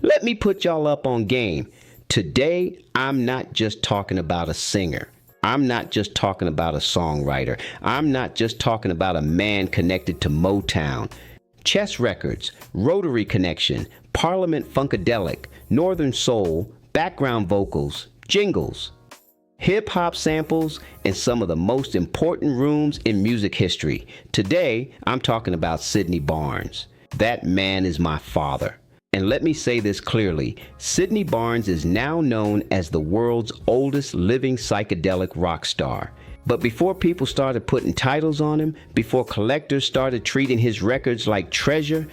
Let me put y'all up on game. Today, I'm not just talking about a singer. I'm not just talking about a songwriter. I'm not just talking about a man connected to Motown. Chess Records, Rotary Connection, Parliament-Funkadelic, Northern Soul, background vocals, jingles, hip-hop samples, and some of the most important rooms in music history. Today, I'm talking about Sidney Barnes. That man is my father. And let me say this clearly, Sidney Barnes is now known as the world's oldest living psychedelic rock star. But before people started putting titles on him, before collectors started treating his records like treasure,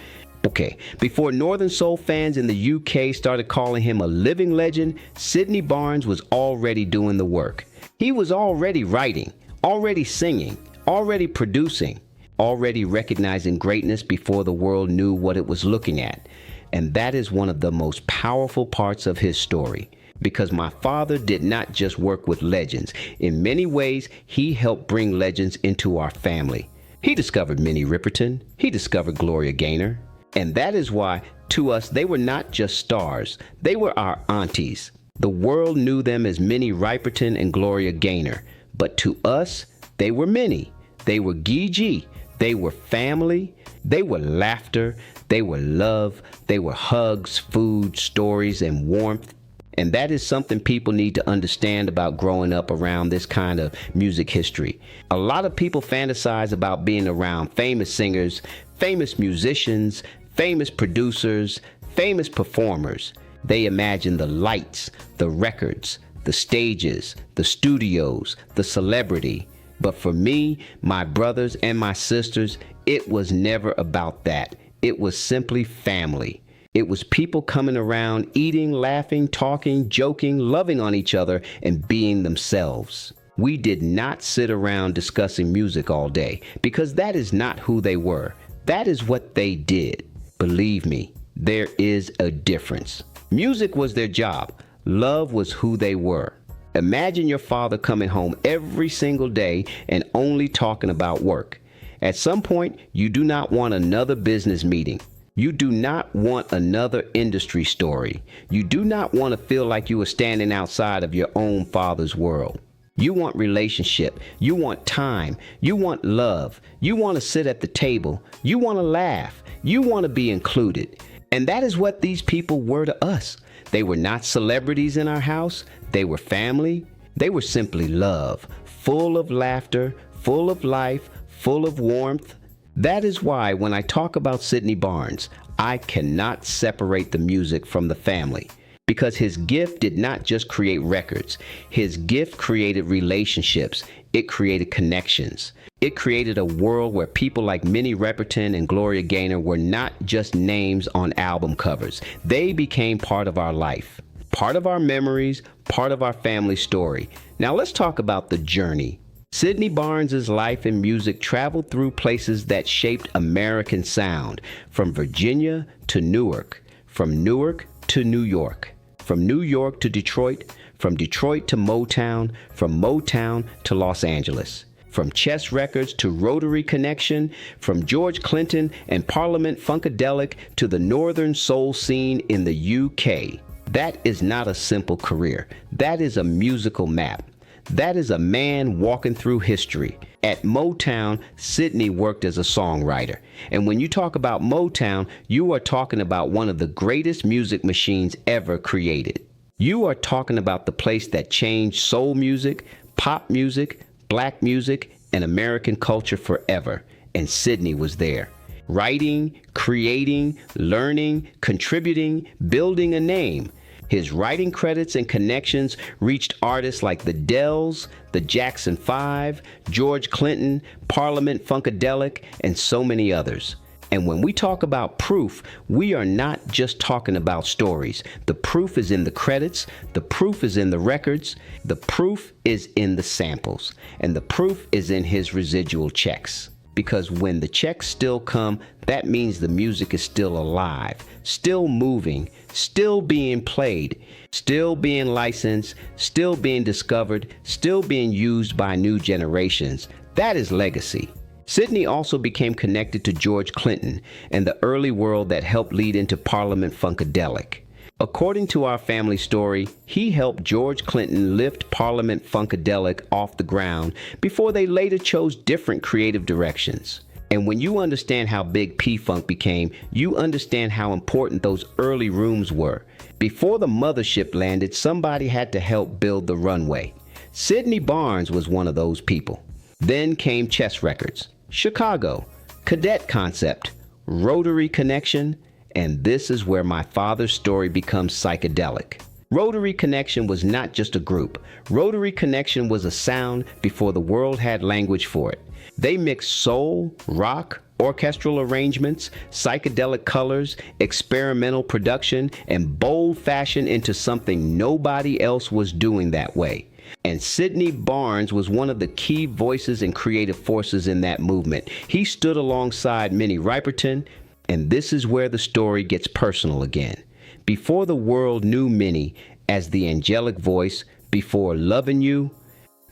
before Northern Soul fans in the UK started calling him a living legend, Sidney Barnes was already doing the work. He was already writing, already singing, already producing, already recognizing greatness before the world knew what it was looking at. And that is one of the most powerful parts of his story, because my father did not just work with legends. In many ways, he helped bring legends into our family. He discovered Minnie Riperton. He discovered Gloria Gaynor. And that is why, to us, they were not just stars. They were our aunties. The world knew them as Minnie Riperton and Gloria Gaynor. But to us, they were Minnie. They were Gigi. They were family. They were laughter. They were love. They were hugs, food, stories, and warmth. And that is something people need to understand about growing up around this kind of music history. A lot of people fantasize about being around famous singers, famous musicians, famous producers, famous performers. They imagine the lights, the records, the stages, the studios, the celebrity. But for me, my brothers and my sisters, it was never about that. It was simply family. It was people coming around, eating, laughing, talking, joking, loving on each other, and being themselves. We did not sit around discussing music all day, because that is not who they were. That is what they did. Believe me, there is a difference. Music was their job. Love was who they were. Imagine your father coming home every single day and only talking about work. At some point, you do not want another business meeting. You do not want another industry story. You do not want to feel like you are standing outside of your own father's world. You want relationship. You want time. You want love. You want to sit at the table. You want to laugh. You want to be included. And that is what these people were to us. They were not celebrities in our house. They were family. They were simply love, full of laughter, full of life, full of warmth. That is why when I talk about Sidney Barnes, I cannot separate the music from the family, because his gift did not just create records. His gift created relationships. It created connections. It created a world where people like Minnie Riperton and Gloria Gaynor were not just names on album covers. They became part of our life, part of our memories, part of our family story. Now let's talk about the journey. Sidney Barnes' life and music traveled through places that shaped American sound, from Virginia to Newark, from Newark to New York, from New York to Detroit, from Detroit to Motown, from Motown to Los Angeles, from Chess Records to Rotary Connection, from George Clinton and Parliament-Funkadelic to the Northern Soul scene in the UK. That is not a simple career. That is a musical map. That is a man walking through history. At Motown, Sidney worked as a songwriter. And when you talk about Motown, you are talking about one of the greatest music machines ever created. You are talking about the place that changed soul music, pop music, black music, and American culture forever. And Sidney was there. Writing, creating, learning, contributing, building a name. His writing credits and connections reached artists like the Dells, the Jackson 5, George Clinton, Parliament-Funkadelic, and so many others. And when we talk about proof, we are not just talking about stories. The proof is in the credits. The proof is in the records. The proof is in the samples. And the proof is in his residual checks. Because when the checks still come, that means the music is still alive, still moving, still being played, still being licensed, still being discovered, still being used by new generations. That is legacy. Sidney also became connected to George Clinton and the early world that helped lead into Parliament-Funkadelic. According to our family story, he helped George Clinton lift Parliament-Funkadelic off the ground before they later chose different creative directions. And when you understand how big P-Funk became, you understand how important those early rooms were. Before the mothership landed, somebody had to help build the runway. Sidney Barnes was one of those people. Then came Chess Records, Chicago, Cadet Concept, Rotary Connection, and this is where my father's story becomes psychedelic. Rotary Connection was not just a group. Rotary Connection was a sound before the world had language for it. They mixed soul, rock, orchestral arrangements, psychedelic colors, experimental production, and bold fashion into something nobody else was doing that way. And Sidney Barnes was one of the key voices and creative forces in that movement. He stood alongside Minnie Riperton, and this is where the story gets personal again. Before the world knew Minnie as the angelic voice, before loving you,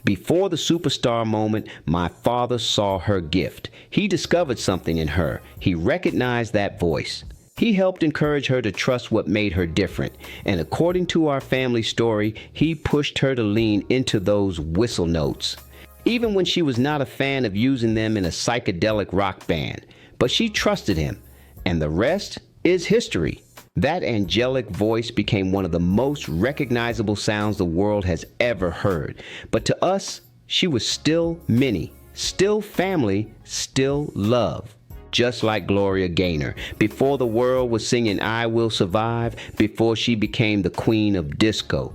before the superstar moment, my father saw her gift. He discovered something in her. He recognized that voice. He helped encourage her to trust what made her different. And according to our family story, he pushed her to lean into those whistle notes, even when she was not a fan of using them in a psychedelic rock band. But she trusted him. And the rest is history. That angelic voice became one of the most recognizable sounds the world has ever heard. But to us, she was still Minnie, still family, still love. Just like Gloria Gaynor, before the world was singing I Will Survive, before she became the queen of disco.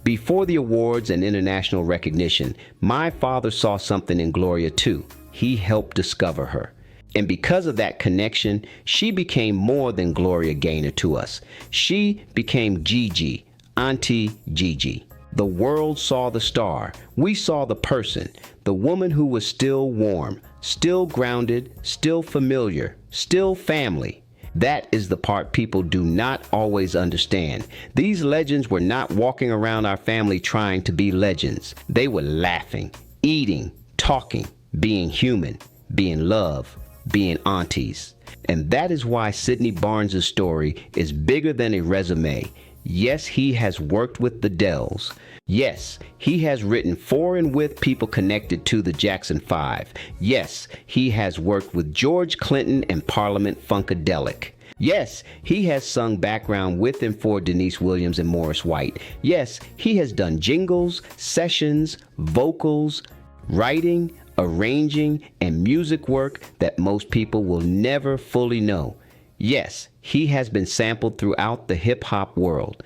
Before the awards and international recognition, my father saw something in Gloria too. He helped discover her. And because of that connection, she became more than Gloria Gaynor to us. She became Gigi, Auntie Gigi. The world saw the star. We saw the person, the woman who was still warm, still grounded, still familiar, still family. That is the part people do not always understand. These legends were not walking around our family trying to be legends. They were laughing, eating, talking, being human, being love, being aunties. And that is why Sidney Barnes' story is bigger than a resume. Yes, he has worked with the Dells. Yes, he has written for and with people connected to the Jackson 5. Yes, he has worked with George Clinton and Parliament-Funkadelic. Yes, he has sung background with and for Deniece Williams and Maurice White. Yes, he has done jingles, sessions, vocals, writing, arranging, and music work that most people will never fully know. Yes, he has been sampled throughout the hip-hop world,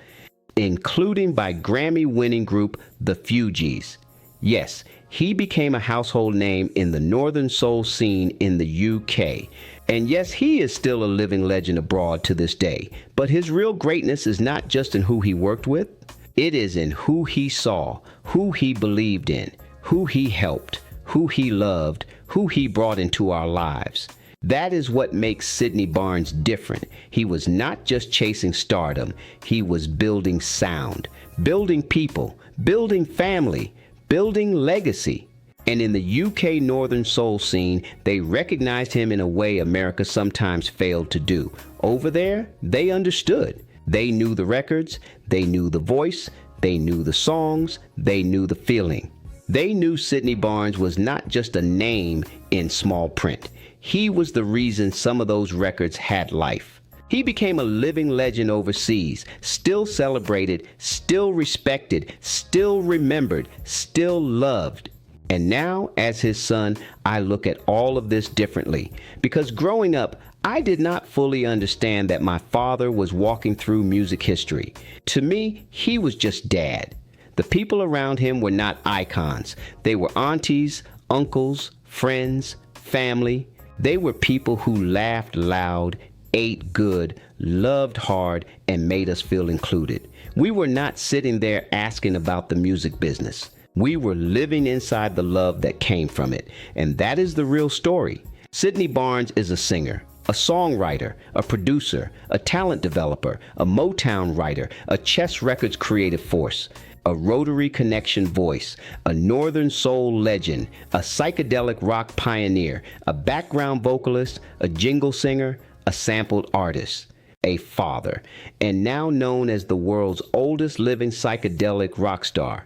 including by Grammy-winning group The Fugees. Yes, he became a household name in the Northern Soul scene in the UK. And yes, he is still a living legend abroad to this day. But his real greatness is not just in who he worked with. It is in who he saw, who he believed in, who he helped, who he loved, who he brought into our lives. That is what makes Sidney Barnes different. He was not just chasing stardom. He was building sound, building people, building family, building legacy. And in the UK Northern Soul scene, they recognized him in a way America sometimes failed to do. Over there, they understood. They knew the records, they knew the voice, they knew the songs, they knew the feeling. They knew Sidney Barnes was not just a name in small print. He was the reason some of those records had life. He became a living legend overseas, still celebrated, still respected, still remembered, still loved. And now, as his son, I look at all of this differently. Because growing up, I did not fully understand that my father was walking through music history. To me, he was just dad. The people around him were not icons. They were aunties, uncles, friends, family. They were people who laughed loud, ate good, loved hard, and made us feel included. We were not sitting there asking about the music business. We were living inside the love that came from it. And that is the real story. Sidney Barnes is a singer, a songwriter, a producer, a talent developer, a Motown writer, a Chess Records creative force, a Rotary Connection voice, a Northern Soul legend, a psychedelic rock pioneer, a background vocalist, a jingle singer, a sampled artist. a father, and now known as the world's oldest living psychedelic rock star.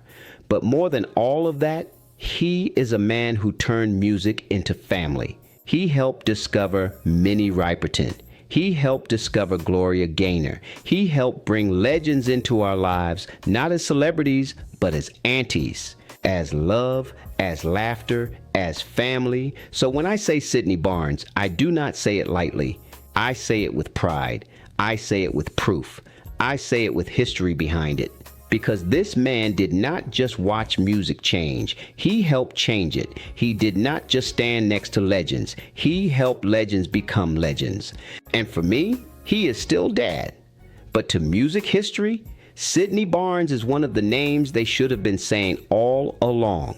But more than all of that, he is a man who turned music into family. He helped discover Minnie Riperton. He helped discover Gloria Gaynor. He helped bring legends into our lives, not as celebrities, but as aunties, as love, as laughter, as family. So when I say Sidney Barnes, I do not say it lightly. I say it with pride. I say it with proof. I say it with history behind it. Because this man did not just watch music change, he helped change it. He did not just stand next to legends, he helped legends become legends. And for me, he is still dad. But to music history, Sidney Barnes is one of the names they should have been saying all along.